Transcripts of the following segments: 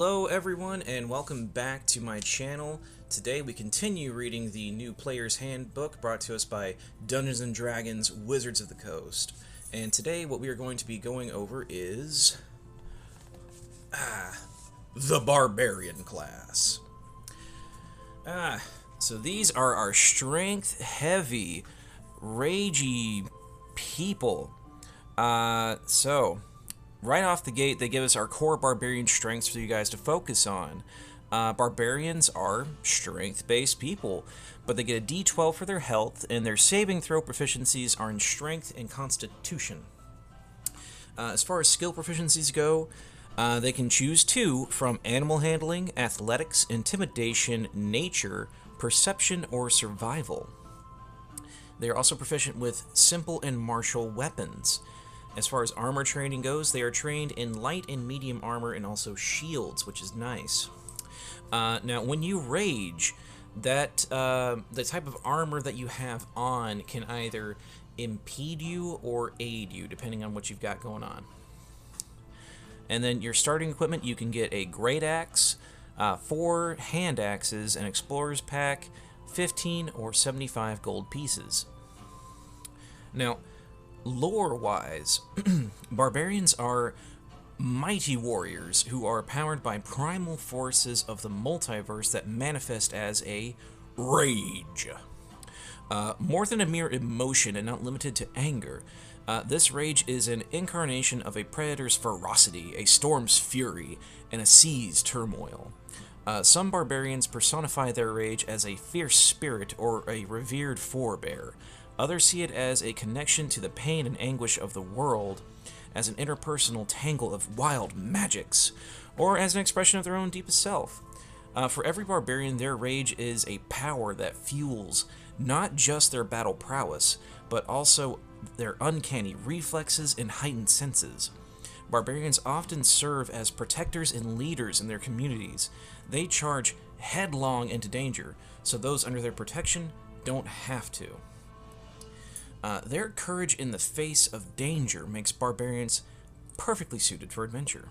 Hello everyone and welcome back to my channel. Today we continue reading the new Player's Handbook brought to us by Dungeons & Dragons Wizards of the Coast. And today what we are going to be going over is the Barbarian class. So these are our strength heavy, ragey people. Right off the gate, they give us our core Barbarian strengths for you guys to focus on. Barbarians are strength-based people, but they get a D12 for their health, and their saving throw proficiencies are in Strength and Constitution. As far as skill proficiencies go, they can choose two from Animal Handling, Athletics, Intimidation, Nature, Perception, or Survival. They are also proficient with Simple and Martial Weapons. As far as armor training goes, they are trained in light and medium armor and also shields, which is nice. Now, when you rage, the type of armor that you have on can either impede you or aid you, depending on what you've got going on. And then your starting equipment, you can get a great axe, 4 hand axes, an explorer's pack, 15 or 75 gold pieces. Now, lore-wise, barbarians are mighty warriors who are powered by primal forces of the multiverse that manifest as a rage. More than a mere emotion and not limited to anger, this rage is an incarnation of a predator's ferocity, a storm's fury, and a sea's turmoil. Some barbarians personify their rage as a fierce spirit or a revered forebear. Others see it as a connection to the pain and anguish of the world, as an interpersonal tangle of wild magics, or as an expression of their own deepest self. For every barbarian, their rage is a power that fuels not just their battle prowess, but also their uncanny reflexes and heightened senses. Barbarians often serve as protectors and leaders in their communities. They charge headlong into danger, so those under their protection don't have to. Their courage in the face of danger makes barbarians perfectly suited for adventure.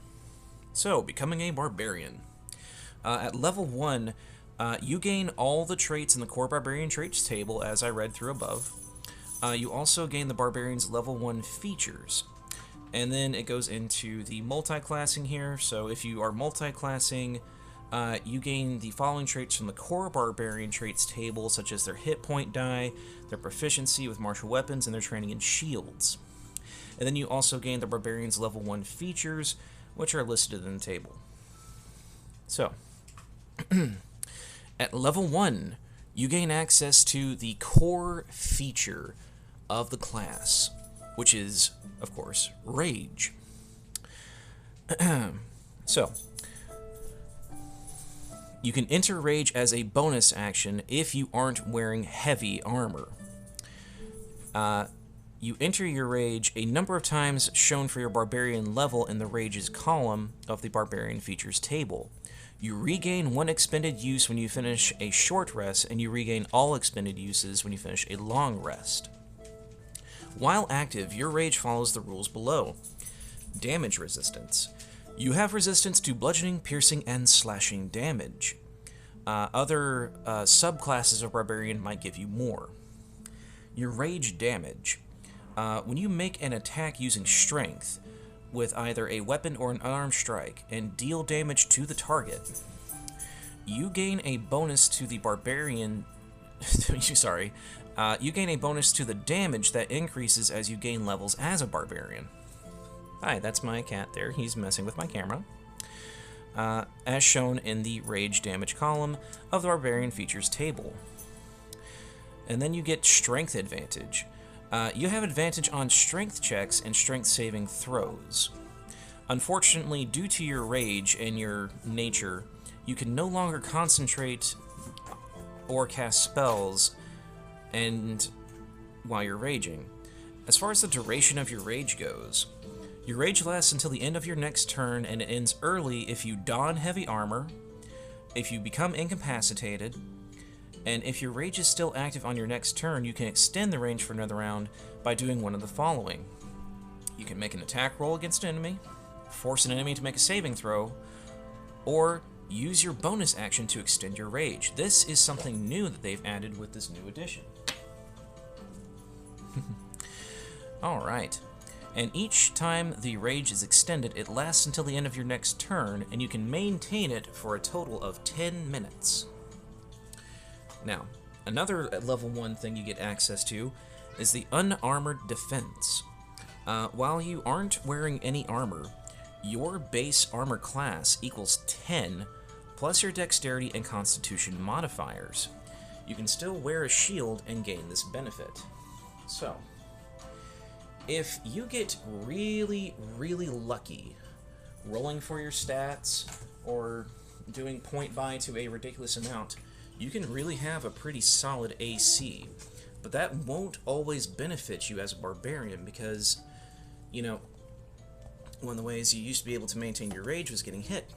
So, becoming a barbarian. At level 1, you gain all the traits in the core barbarian traits table, as I read through above. You also gain the barbarian's level 1 features. And then it goes into the multi-classing here. So if you are multi-classing, you gain the following traits from the core barbarian traits table, such as their hit point die, their proficiency with martial weapons, and their training in shields. And then you also gain the barbarian's level 1 features, which are listed in the table. So, at level 1, you gain access to the core feature of the class, which is, of course, Rage. So, you can enter Rage as a bonus action if you aren't wearing heavy armor. You enter your Rage a number of times shown for your Barbarian level in the Rages column of the Barbarian Features table. You regain 1 expended use when you finish a short rest, and you regain all expended uses when you finish a long rest. While active, your Rage follows the rules below. Damage resistance. You have resistance to bludgeoning, piercing, and slashing damage. Other subclasses of Barbarian might give you more. Your Rage damage. When you make an attack using Strength, with either a weapon or an unarmed strike, and deal damage to the target, you gain a bonus to the Barbarian... you gain a bonus to the damage that increases as you gain levels as a Barbarian. Hi, that's my cat there. He's messing with my camera. As shown in the Rage damage column of the Barbarian Features table. And then you get Strength advantage. You have advantage on strength checks and strength saving throws. Unfortunately, due to your Rage and your nature, you can no longer concentrate or cast spells while you're raging. As far as the duration of your Rage goes, your Rage lasts until the end of your next turn, and it ends early if you don heavy armor, if you become incapacitated, and if your Rage is still active on your next turn, you can extend the range for another round by doing one of the following. You can make an attack roll against an enemy, force an enemy to make a saving throw, or use your bonus action to extend your rage. This is something new that they've added with this new edition. Alright, and each time the rage is extended, it lasts until the end of your next turn, and you can maintain it for a total of 10 minutes. Now, another level 1 thing you get access to is the Unarmored Defense. While you aren't wearing any armor, your base armor class equals 10, plus your dexterity and constitution modifiers. You can still wear a shield and gain this benefit. So, if you get really, really lucky rolling for your stats or doing point buy to a ridiculous amount, you can really have a pretty solid AC. But that won't always benefit you as a barbarian because, you know, one of the ways you used to be able to maintain your rage was getting hit.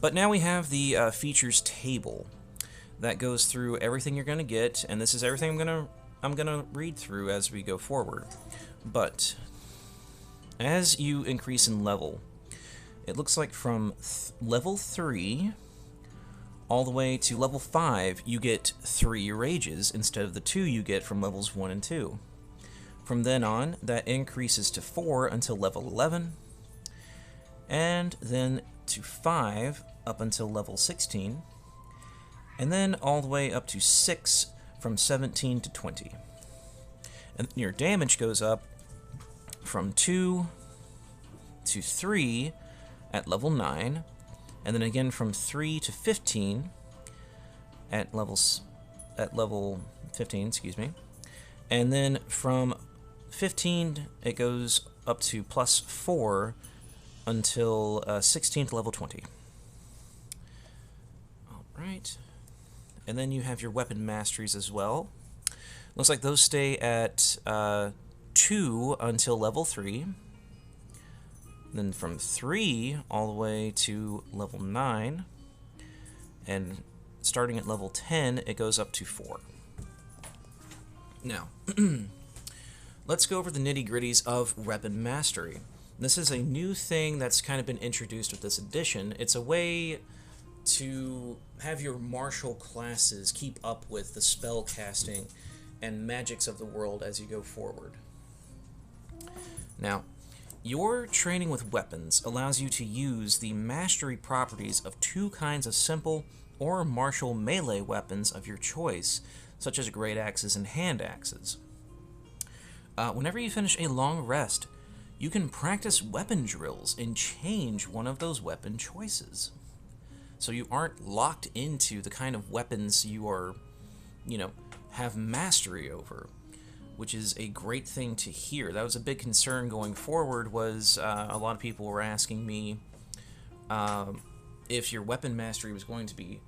But now we have the features table that goes through everything you're going to get, and this is everything I'm gonna read through as we go forward. But as you increase in level, it looks like from level 3 all the way to level 5, you get 3 rages instead of the 2 you get from levels 1 and 2. From then on, that increases to 4 until level 11, and then to 5 up until level 16, and then all the way up to 6 from 17 to 20. And your damage goes up from 2 to 3 at level 9, and then again from 3 to 15 at level 15, excuse me. And then from 15 it goes up to plus 4 until 16 to level 20. Alright. And then you have your weapon masteries as well. Looks like those stay at 2 until level 3. Then from 3 all the way to level 9. And starting at level 10, it goes up to 4. Now, let's go over the nitty-gritties of weapon mastery. This is a new thing that's kind of been introduced with this edition. It's a way to have your martial classes keep up with the spell casting and magics of the world as you go forward. Now, your training with weapons allows you to use the mastery properties of 2 kinds of simple or martial melee weapons of your choice, such as great axes and hand axes. Whenever you finish a long rest, you can practice weapon drills and change one of those weapon choices. So you aren't locked into the kind of weapons you are, have mastery over, which is a great thing to hear. That was a big concern going forward, was a lot of people were asking me if your weapon mastery was going to be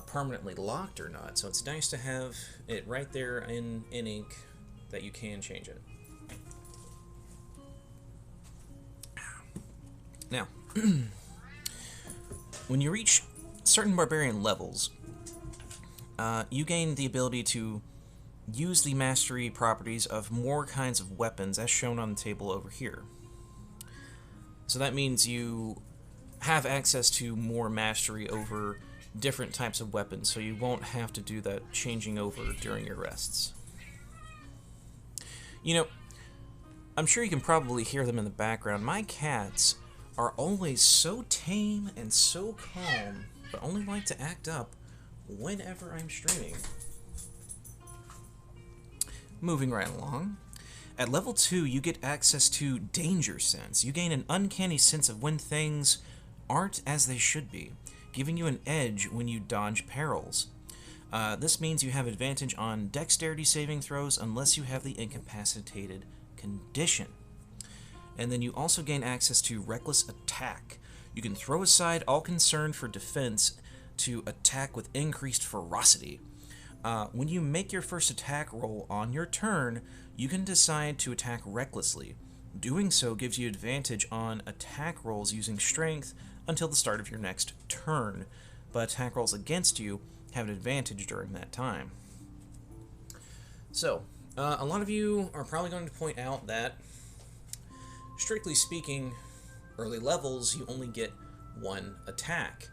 permanently locked or not. So it's nice to have it right there in ink that you can change it. Now, when you reach certain barbarian levels, you gain the ability to use the mastery properties of more kinds of weapons, as shown on the table over here. So that means you have access to more mastery over different types of weapons, so you won't have to do that changing over during your rests. I'm sure you can probably hear them in the background. My cats are always so tame and so calm, but only like to act up whenever I'm streaming. Moving right along. At level 2, you get access to Danger Sense. You gain an uncanny sense of when things aren't as they should be, giving you an edge when you dodge perils. This means you have advantage on dexterity saving throws unless you have the incapacitated condition. And then you also gain access to Reckless Attack. You can throw aside all concern for defense to attack with increased ferocity. When you make your first attack roll on your turn, you can decide to attack recklessly. Doing so gives you advantage on attack rolls using strength until the start of your next turn, but attack rolls against you have an advantage during that time. So, a lot of you are probably going to point out that, strictly speaking, early levels, you only get one attack.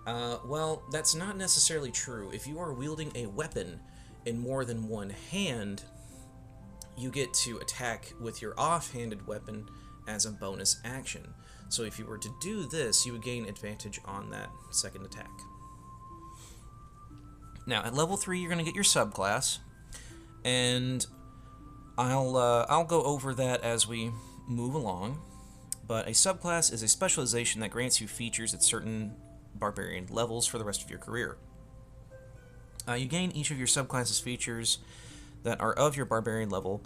Well, that's not necessarily true. If you are wielding a weapon in more than one hand, you get to attack with your offhanded weapon as a bonus action. So if you were to do this, you would gain advantage on that second attack. Now, at level 3, you're going to get your subclass, and I'll go over that as we move along. But a subclass is a specialization that grants you features at certain barbarian levels for the rest of your career. You gain each of your subclasses' features that are of your barbarian level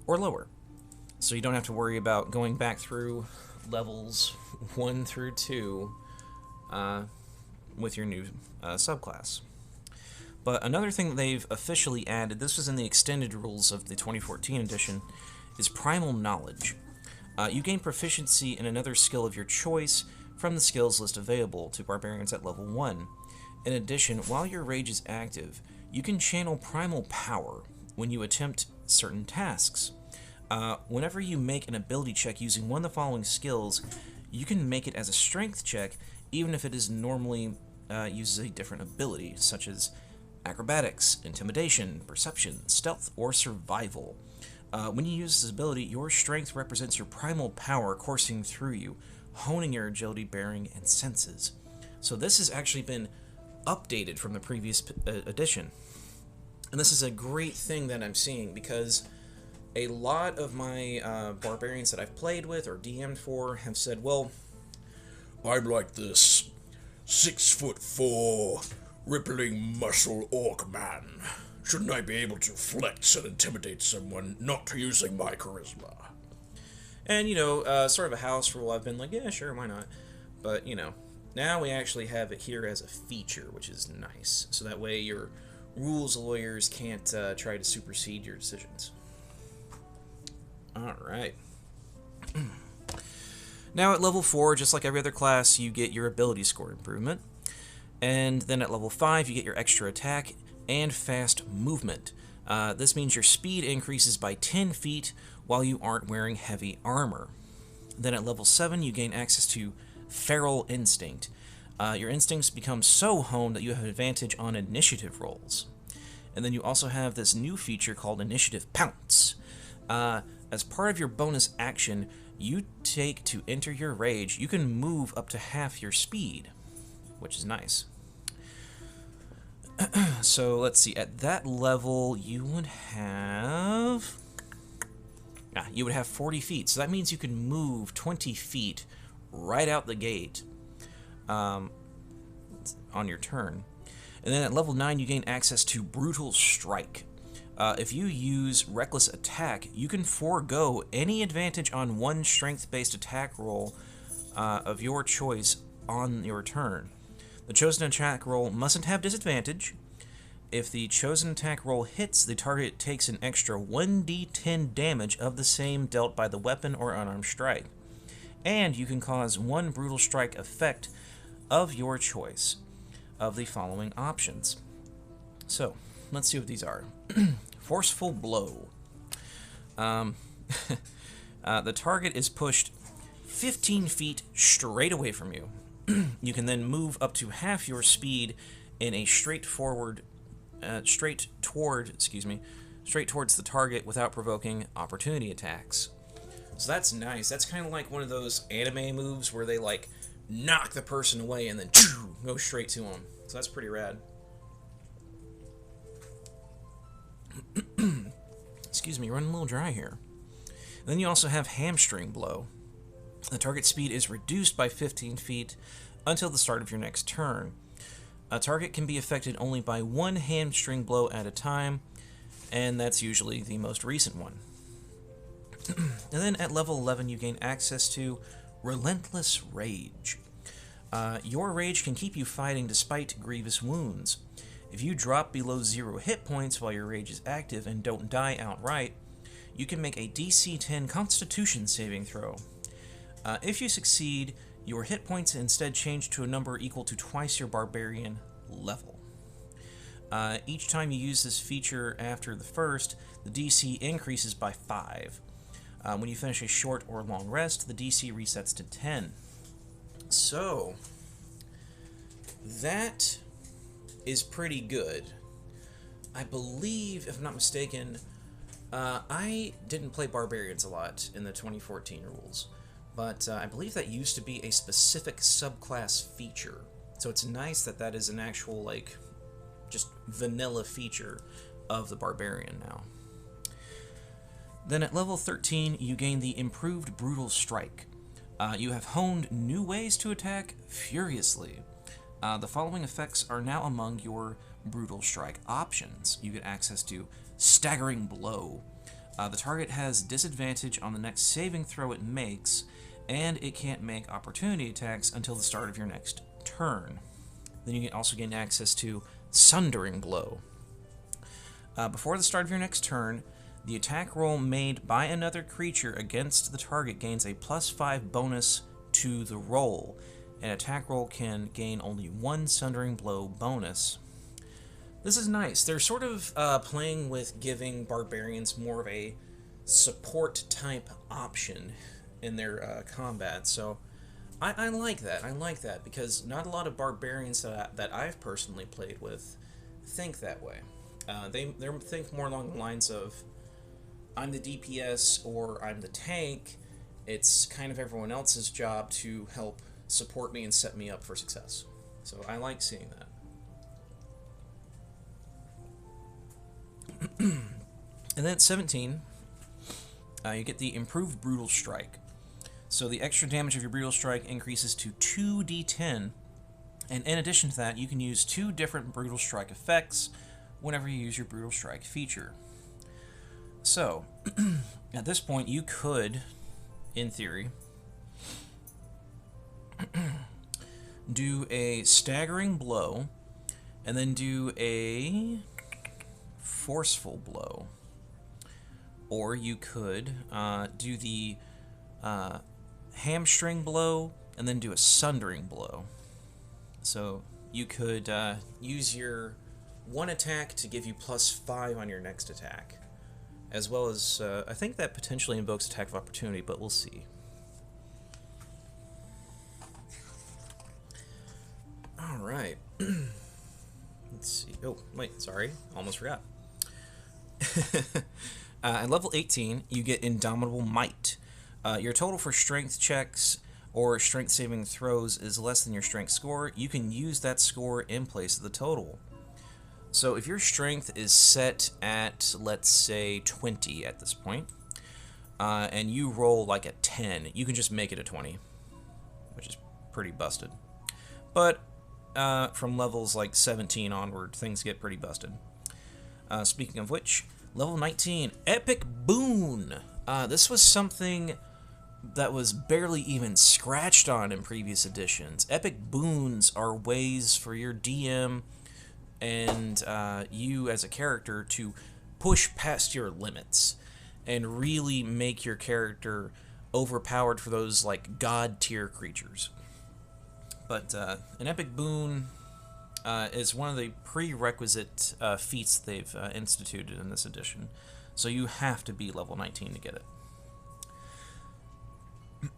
or lower. So you don't have to worry about going back through levels 1 through 2 with your new subclass. But another thing that they've officially added, this was in the extended rules of the 2014 edition, is Primal Knowledge. You gain proficiency in another skill of your choice from the skills list available to barbarians at level 1. In addition, while your rage is active, you can channel primal power when you attempt certain tasks. Whenever you make an ability check using one of the following skills, you can make it as a strength check, even if it is normally uses a different ability, such as acrobatics, intimidation, perception, stealth, or survival. When you use this ability, your strength represents your primal power coursing through you, honing your agility, bearing, and senses. So this has actually been updated from the previous edition. And this is a great thing that I'm seeing, because a lot of my barbarians that I've played with or DM'd for have said, well, I'm like this 6'4", rippling muscle orc man. Shouldn't I be able to flex and intimidate someone not using my charisma? And, sort of a house rule, I've been like, yeah, sure, why not? But, now we actually have it here as a feature, which is nice. So that way your rules lawyers can't try to supersede your decisions. Alright. Now at level 4, just like every other class, you get your ability score improvement. And then at level 5, you get your extra attack and fast movement. This means your speed increases by 10 feet while you aren't wearing heavy armor. Then at level 7, you gain access to Feral Instinct. Your instincts become so honed that you have advantage on initiative rolls. And then you also have this new feature called Initiative Pounce. As part of your bonus action you take to enter your rage, you can move up to half your speed, which is nice. So let's see, at that level you would have 40 feet, so that means you can move 20 feet right out the gate on your turn. And then at level 9 you gain access to Brutal Strike. If you use Reckless Attack, you can forego any advantage on one strength-based attack roll of your choice on your turn. The chosen attack roll mustn't have disadvantage. If the chosen attack roll hits, the target takes an extra 1d10 damage of the same dealt by the weapon or unarmed strike. And you can cause one Brutal Strike effect of your choice of the following options. So, let's see what these are. Forceful Blow. The target is pushed 15 feet straight away from you. You can then move up to half your speed in a straight towards the target without provoking opportunity attacks. So that's nice. That's kind of like one of those anime moves where they like knock the person away and then go straight to them. So that's pretty rad. Excuse me, running a little dry here. And then you also have Hamstring Blow. The target speed is reduced by 15 feet until the start of your next turn. A target can be affected only by one hamstring blow at a time, and that's usually the most recent one. And then at level 11 you gain access to Relentless Rage. Your rage can keep you fighting despite grievous wounds. If you drop below 0 hit points while your rage is active and don't die outright, you can make a DC 10 Constitution saving throw. If you succeed, your hit points instead change to a number equal to twice your barbarian level. Each time you use this feature after the first, the DC increases by 5. When you finish a short or long rest, the DC resets to 10. So, that is pretty good. I believe, if I'm not mistaken, I didn't play Barbarians a lot in the 2014 rules, but I believe that used to be a specific subclass feature. So it's nice that that is an actual, like, just vanilla feature of the Barbarian now. Then at level 13, you gain the improved Brutal Strike. You have honed new ways to attack furiously. The following effects are now among your Brutal Strike options. You get access to Staggering Blow. The target has disadvantage on the next saving throw it makes, and it can't make opportunity attacks until the start of your next turn. Then you can also gain access to Sundering Blow. Before the start of your next turn, the attack roll made by another creature against the target gains a +5 bonus to the roll. An attack roll can gain only one Sundering Blow bonus. This is nice. They're sort of playing with giving Barbarians more of a support-type option in their combat, so I like that. I like that, because not a lot of Barbarians that I've personally played with think that way. They think more along the lines of, I'm the DPS or I'm the tank. It's kind of everyone else's job to help support me and set me up for success. So I like seeing that. And then at 17, you get the improved Brutal Strike. So the extra damage of your Brutal Strike increases to 2d10, and in addition to that, you can use 2 different Brutal Strike effects whenever you use your Brutal Strike feature. So, at this point, you could, in theory, do a Staggering Blow, and then do a Forceful Blow. Or you could do the Hamstring Blow, and then do a Sundering Blow. So, you could use your one attack to give you +5 on your next attack. As well as, I think that potentially invokes Attack of Opportunity, but we'll see. Alright. Let's see. Oh, wait, sorry. Almost forgot. At level 18, you get Indomitable Might. Your total for strength checks or strength saving throws is less than your strength score. You can use that score in place of the total. So if your strength is set at, let's say, 20 at this point, and you roll like a 10, you can just make it a 20, which is pretty busted. But from levels like 17 onward, things get pretty busted. Speaking of which, level 19, Epic Boon. This was something that was barely even scratched on in previous editions. Epic Boons are ways for your DM and you as a character to push past your limits and really make your character overpowered for those like god tier creatures. But an epic boon is one of the prerequisite feats they've instituted in this edition, so you have to be level 19 to get it.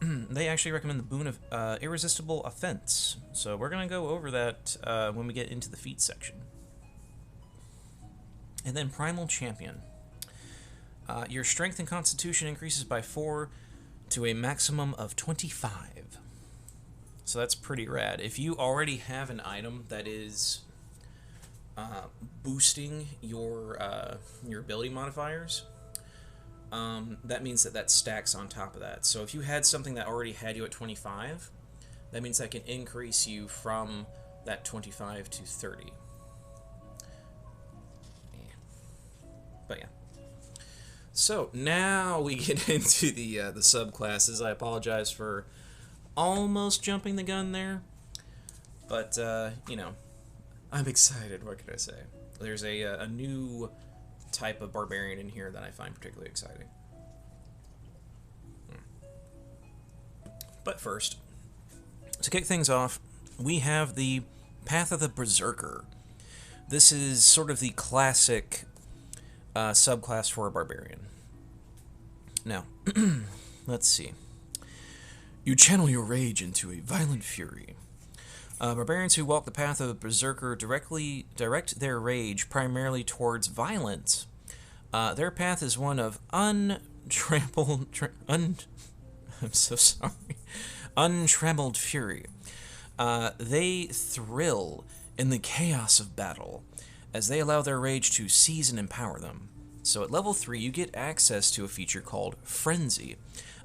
They actually recommend the boon of Irresistible Offense, so we're going to go over that when we get into the feat section. And then Primal Champion. Your strength and constitution increases by 4 to a maximum of 25. So that's pretty rad. If you already have an item that is boosting your ability modifiers, that means that stacks on top of that. So if you had something that already had you at 25, that means that can increase you from that 25 to 30. But yeah. So now we get into the subclasses. I apologize for almost jumping the gun there, but you know, I'm excited. What can I say? There's a new type of barbarian in here that I find particularly exciting. But first, to kick things off, we have the Path of the Berserker. This is sort of the classic subclass for a barbarian. Now, let's see. You channel your rage into a violent fury. Barbarians who walk the path of a berserker direct their rage primarily towards violence. Their path is one of I'm so sorry. Untrammeled fury. They thrill in the chaos of battle as they allow their rage to seize and empower them. So at level 3, you get access to a feature called Frenzy.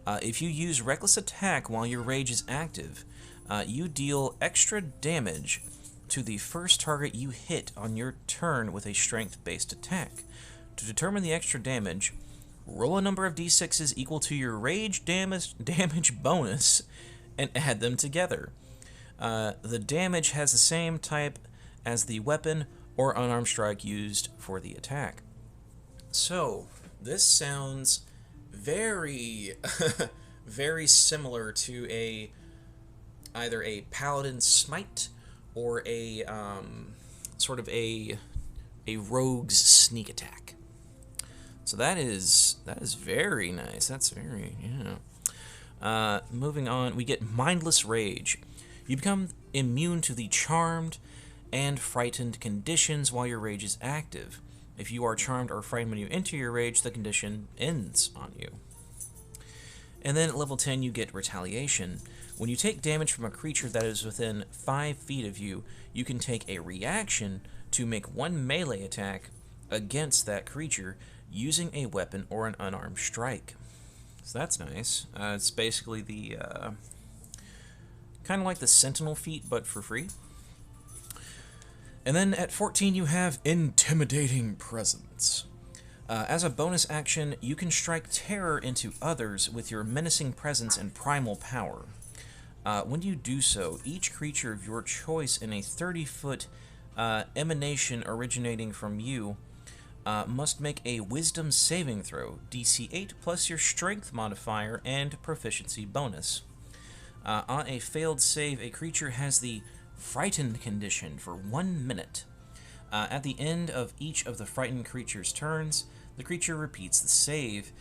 If you use Reckless Attack while your rage is active, you deal extra damage to the first target you hit on your turn with a strength-based attack. To determine the extra damage, roll a number of d6s equal to your rage damage bonus and add them together. The damage has the same type as the weapon or unarmed strike used for the attack. So, this sounds very, very similar to either a Paladin Smite or a sort of a rogue's sneak attack. So that is very nice. That's very, yeah. Moving on, we get Mindless Rage. You become immune to the charmed and frightened conditions while your rage is active. If you are charmed or frightened when you enter your rage, the condition ends on you. And then at level 10, you get Retaliation. When you take damage from a creature that is within 5 feet of you, you can take a reaction to make one melee attack against that creature using a weapon or an unarmed strike. So that's nice. It's basically the kind of like the Sentinel feat, but for free. And then at 14, you have Intimidating Presence. As a bonus action, you can strike terror into others with your menacing presence and primal power. When you do so, each creature of your choice in a 30-foot emanation originating from you must make a Wisdom saving throw, DC 8 plus your Strength modifier and Proficiency bonus. On a failed save, a creature has the Frightened condition for 1 minute. At the end of each of the frightened creature's turns, the creature repeats the save,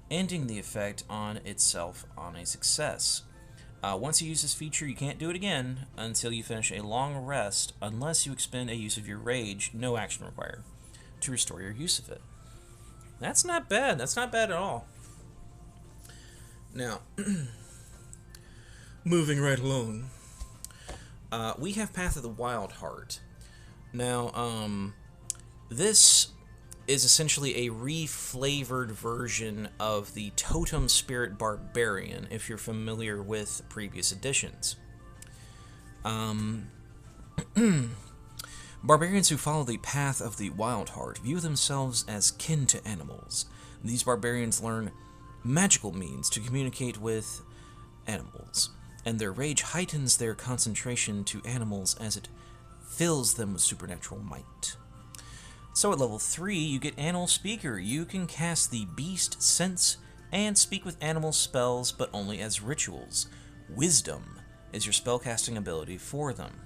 ending the effect on itself on a success. Once you use this feature, you can't do it again until you finish a long rest, unless you expend a use of your rage, no action required, to restore your use of it. That's not bad. That's not bad at all. Now, moving right along, we have Path of the Wild Heart. Now, this is essentially a reflavored version of the Totem Spirit Barbarian, if you're familiar with previous editions. Barbarians who follow the path of the Wild Heart view themselves as kin to animals. These barbarians learn magical means to communicate with animals, and their rage heightens their concentration to animals as it fills them with supernatural might. So at level 3, you get Animal Speaker. You can cast the Beast Sense and speak with animal spells, but only as rituals. Wisdom is your spellcasting ability for them.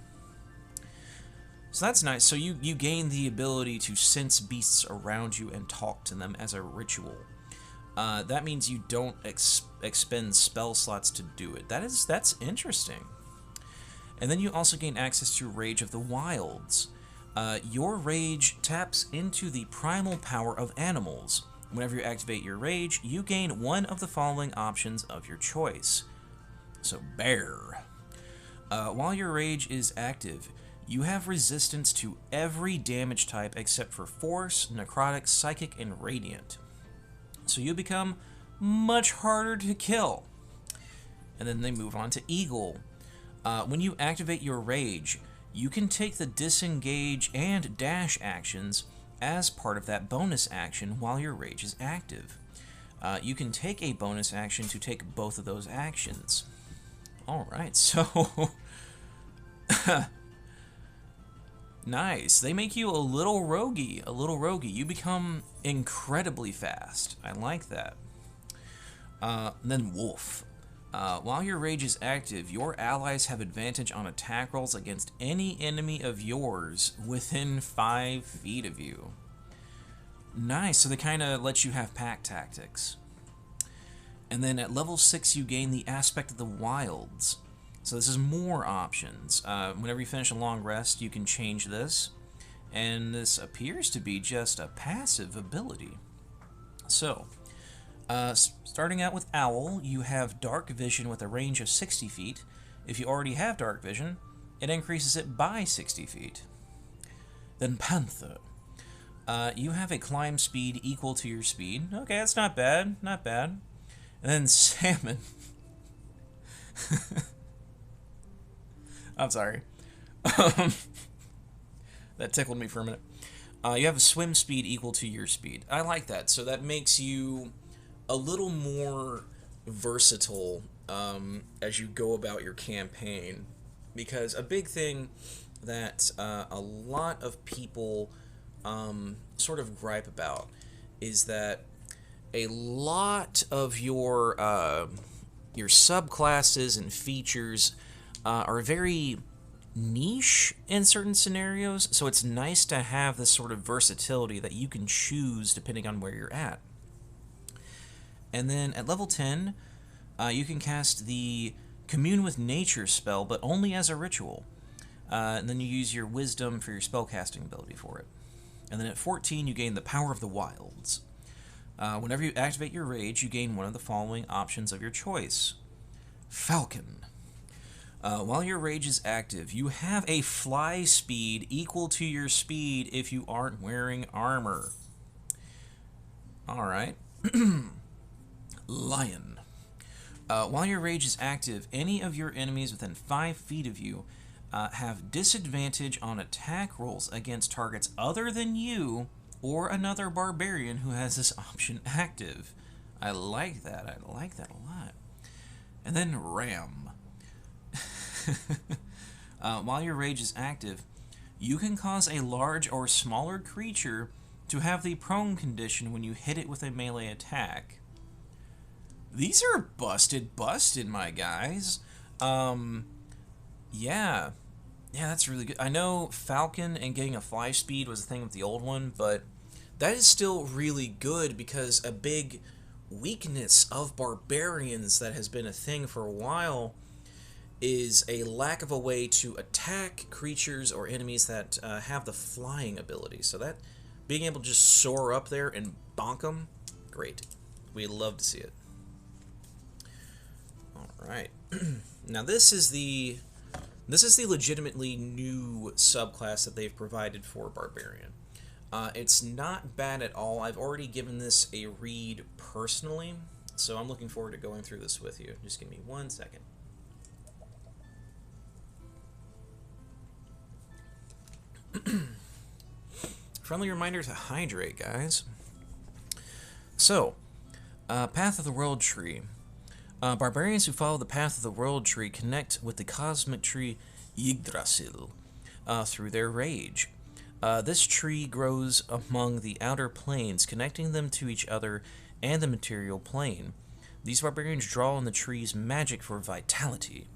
So that's nice. So you gain the ability to sense beasts around you and talk to them as a ritual. That means you don't expend spell slots to do it. That's interesting. And then you also gain access to Rage of the Wilds. Your rage taps into the primal power of animals. Whenever you activate your rage, you gain one of the following options of your choice. So, bear. While your rage is active, you have resistance to every damage type except for Force, Necrotic, Psychic, and Radiant. So you become much harder to kill. And then they move on to Eagle. When you activate your rage, you can take the disengage and dash actions as part of that bonus action while your rage is active. You can take a bonus action to take both of those actions. Alright, so... nice. They make you a little roguey. You become incredibly fast. I like that. Then Wolf. While your rage is active, your allies have advantage on attack rolls against any enemy of yours within 5 feet of you. Nice, so they kind of let you have pack tactics. And then at level 6, you gain the Aspect of the Wilds. So this is more options. Whenever you finish a long rest, you can change this. And this appears to be just a passive ability. So, starting out with Owl, you have Dark Vision with a range of 60 feet. If you already have Dark Vision, it increases it by 60 feet. Then Panther. You have a climb speed equal to your speed. Okay, that's not bad, not bad. And then Salmon. I'm sorry. That tickled me for a minute. You have a swim speed equal to your speed. I like that. So that makes you a little more versatile as you go about your campaign. Because a big thing that a lot of people sort of gripe about is that a lot of your subclasses and features are very niche in certain scenarios, so it's nice to have this sort of versatility that you can choose depending on where you're at. And then at level 10, you can cast the Commune with Nature spell, but only as a ritual. And then you use your Wisdom for your spellcasting ability for it. And then at 14, you gain the Power of the Wilds. Whenever you activate your Rage, you gain one of the following options of your choice. Falcon. While your Rage is active, you have a fly speed equal to your speed if you aren't wearing armor. Alright. Lion. While your Rage is active, any of your enemies within 5 feet of you have disadvantage on attack rolls against targets other than you or another Barbarian who has this option active. I like that. I like that a lot. And then Ram. While your Rage is active, you can cause a large or smaller creature to have the prone condition when you hit it with a melee attack. These are busted, my guys. Yeah, that's really good. I know Falcon and getting a fly speed was a thing with the old one, but that is still really good because a big weakness of Barbarians that has been a thing for a while is a lack of a way to attack creatures or enemies that have the flying ability. So that being able to just soar up there and bonk them, great. We love to see it. All right. Now this is the legitimately new subclass that they've provided for Barbarian. It's not bad at all. I've already given this a read personally, so I'm looking forward to going through this with you. Just give me 1 second. Friendly reminder to hydrate, guys. So, Path of the World Tree. Barbarians who follow the Path of the World Tree connect with the cosmic tree Yggdrasil through their rage. This tree grows among the outer planes, connecting them to each other and the material plane. These barbarians draw on the tree's magic for vitality,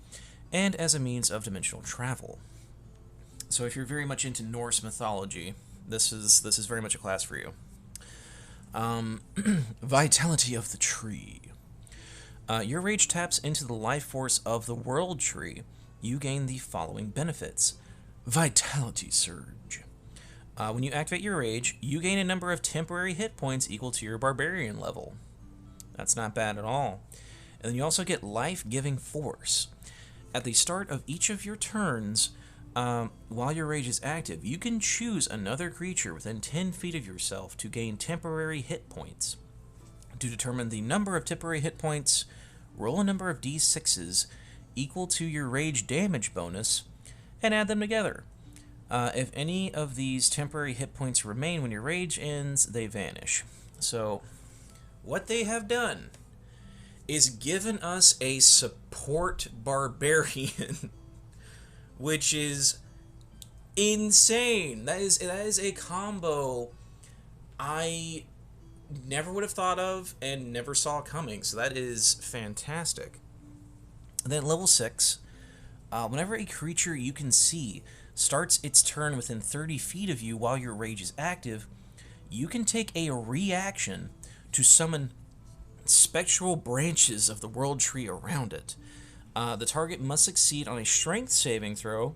and as a means of dimensional travel. So if you're very much into Norse mythology, this is very much a class for you. Vitality of the Tree. Your rage taps into the life force of the World Tree. You gain the following benefits. Vitality Surge. When you activate your rage, you gain a number of temporary hit points equal to your Barbarian level. That's not bad at all. And then you also get Life-Giving Force. At the start of each of your turns, while your rage is active, you can choose another creature within 10 feet of yourself to gain temporary hit points. To determine the number of temporary hit points, roll a number of d6s equal to your rage damage bonus and add them together. If any of these temporary hit points remain when your rage ends, they vanish. So, what they have done is given us a support Barbarian, which is insane. That is a combo I never would have thought of and never saw coming. So that is fantastic. And then level 6, whenever a creature you can see starts its turn within 30 feet of you while your rage is active, you can take a reaction to summon spectral branches of the world tree around it. The target must succeed on a strength saving throw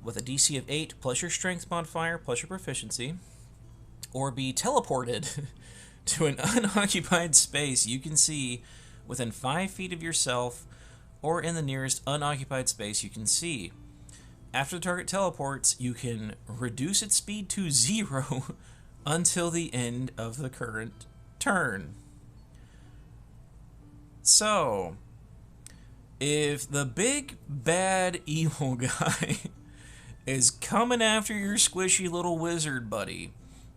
with a DC of 8 plus your strength modifier plus your proficiency, or be teleported to an unoccupied space you can see within 5 feet of yourself or in the nearest unoccupied space you can see. After the target teleports, you can reduce its speed to 0 until the end of the current turn. So, if the big bad evil guy is coming after your squishy little wizard buddy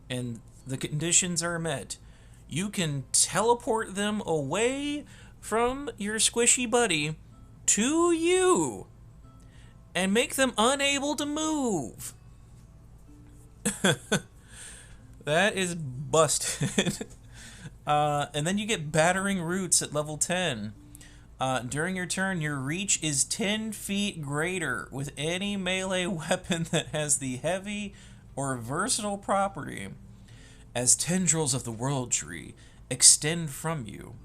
and the conditions are met, you can teleport them away from your squishy buddy to you and make them unable to move. That is busted. And then you get Battering Roots at level 10. During your turn, your reach is 10 feet greater with any melee weapon that has the heavy or versatile property. As tendrils of the world tree extend from you,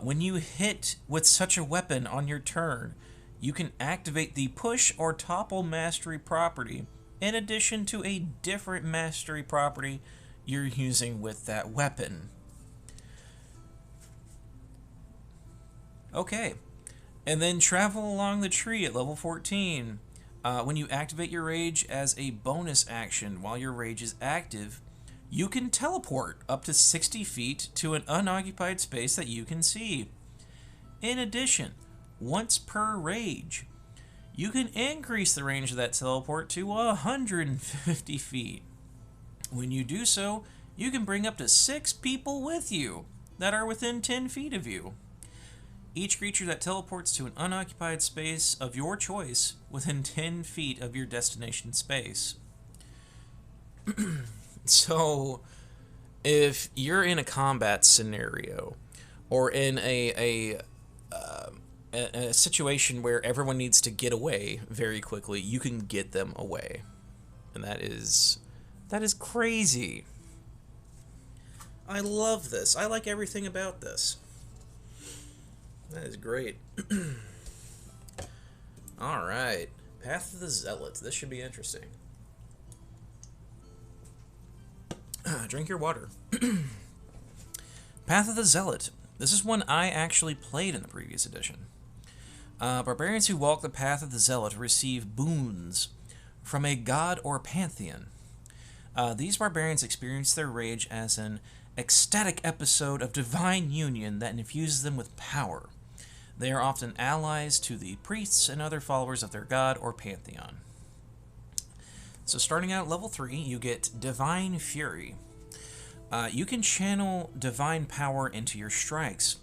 when you hit with such a weapon on your turn, you can activate the push or topple mastery property in addition to a different mastery property you're using with that weapon. Okay, and then travel along the tree at level 14. When you activate your rage as a bonus action while your rage is active, you can teleport up to 60 feet to an unoccupied space that you can see. In addition, once per rage, you can increase the range of that teleport to 150 feet. When you do so, you can bring up to 6 people with you that are within 10 feet of you. Each creature that teleports to an unoccupied space of your choice within 10 feet of your destination space. So, if you're in a combat scenario, or in a situation where everyone needs to get away very quickly, you can get them away. And that is crazy. I love this. I like everything about this. That is great. Alright. Path of the Zealot. This should be interesting. Drink your water. Path of the Zealot. This is one I actually played in the previous edition. Barbarians who walk the Path of the Zealot receive boons from a god or pantheon. These barbarians experience their rage as an ecstatic episode of divine union that infuses them with power. They are often allies to the priests and other followers of their god or pantheon. So starting out at level 3, you get Divine Fury. You can channel divine power into your strikes.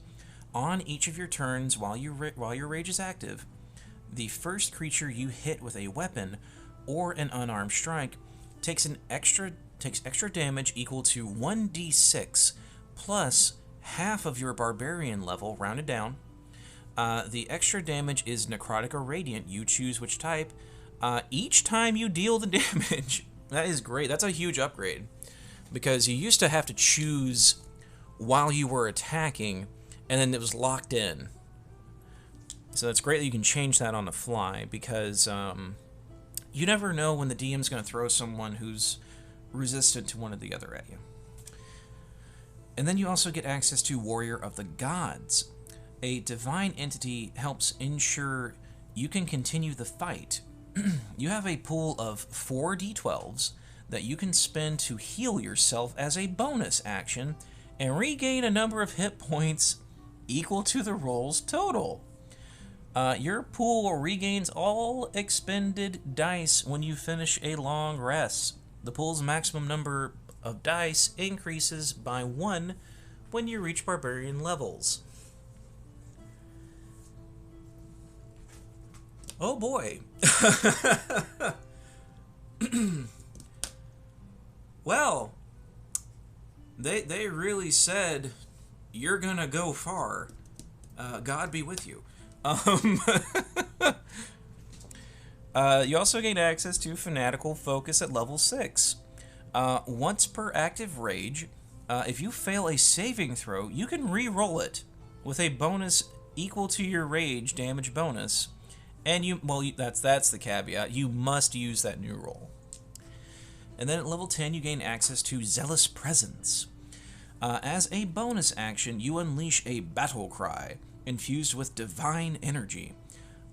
On each of your turns while your rage is active, the first creature you hit with a weapon or an unarmed strike takes extra damage equal to 1d6 plus half of your barbarian level, rounded down. The extra damage is necrotic or radiant. You choose which type. Each time you deal the damage. That is great. That's a huge upgrade, because you used to have to choose while you were attacking, and then it was locked in. So it's great that you can change that on the fly, because you never know when the DM's going to throw someone who's resistant to one or the other at you. And then you also get access to Warrior of the Gods. A divine entity helps ensure you can continue the fight. You have a pool of 4 d12s that you can spend to heal yourself as a bonus action and regain a number of hit points equal to the roll's total. Your pool regains all expended dice when you finish a long rest. The pool's maximum number of dice increases by 1 when you reach barbarian levels. Oh boy. Well, they really said you're gonna go far. God be with you. You also gain access to Fanatical Focus at level 6. Once per active rage, If you fail a saving throw, you can re-roll it with a bonus equal to your rage damage bonus. And that's the caveat. You must use that new roll. And then at level 10, you gain access to Zealous Presence. As a bonus action, you unleash a battle cry infused with divine energy.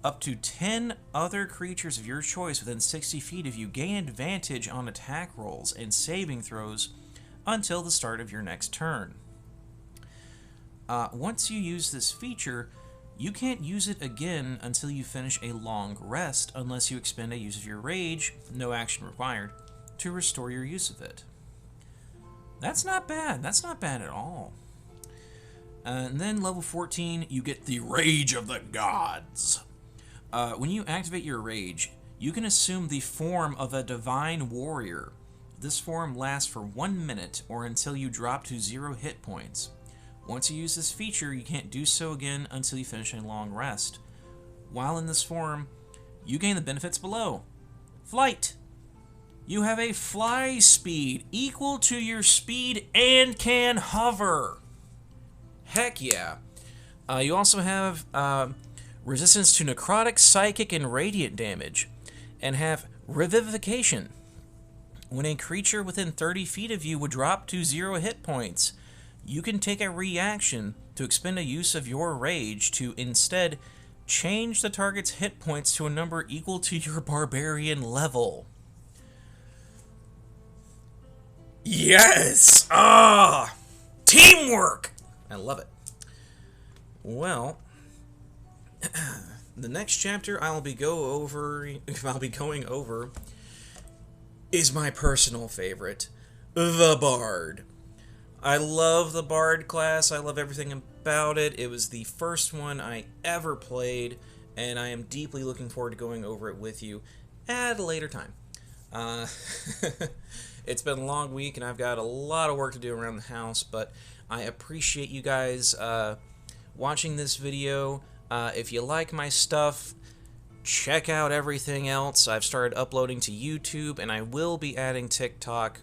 Up to 10 other creatures of your choice within 60 feet of you gain advantage on attack rolls and saving throws until the start of your next turn. Once you use this feature, you can't use it again until you finish a long rest unless you expend a use of your rage, no action required, to restore your use of it. That's not bad. That's not bad at all. And then level 14, you get the Rage of the Gods. When you activate your rage, you can assume the form of a divine warrior. This form lasts for 1 minute or until you drop to 0 hit points. Once you use this feature, you can't do so again until you finish a long rest. While in this form, you gain the benefits below. Flight. You have a fly speed equal to your speed and can hover. Heck yeah. You also have resistance to necrotic, psychic, and radiant damage, and have revivification. When a creature within 30 feet of you would drop to 0 hit points, you can take a reaction to expend a use of your rage to instead change the target's hit points to a number equal to your barbarian level. Yes! Teamwork! I love it. Well, the next chapter I'll be going over is my personal favorite, the Bard. I love the Bard class. I love everything about it. It was the first one I ever played, and I am deeply looking forward to going over it with you at a later time. It's been a long week, and I've got a lot of work to do around the house, but I appreciate you guys watching this video. If you like my stuff, check out everything else. I've started uploading to YouTube, and I will be adding TikTok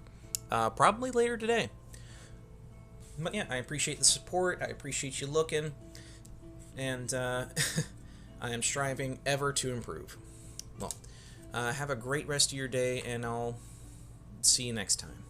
probably later today. But yeah, I appreciate the support. I appreciate you looking, and I am striving ever to improve. Well, have a great rest of your day, and I'll see you next time.